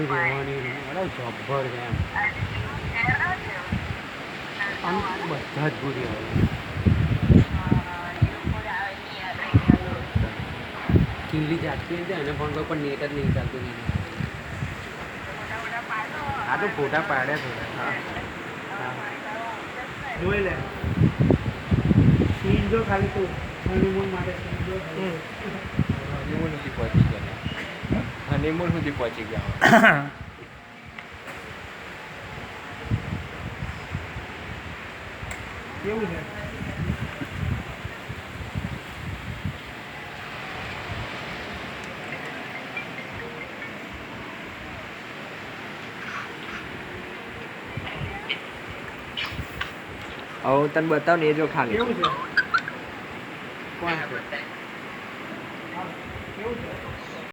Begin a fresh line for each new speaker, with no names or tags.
રહેવાની અરે જબ્બર છે એમ આમ બધા જ પૂરી આવે કિલ્લી જાતતી છે અને પણ કોઈ પણ નેટ જ નહીં ચાલતું આ તો ફોટા પાડ્યા થોડા હા
જોઈ લે સીન જો ખાલી તું હનીમૂન માટે સીન જો
હનીમૂન સુધી પહોંચી ગયા હનીમૂન સુધી પહોંચી ગયા
કેવું છે
હું તને બતાવ ને એ જો ખાલી
કેવું છે કોણ છે કેવું છે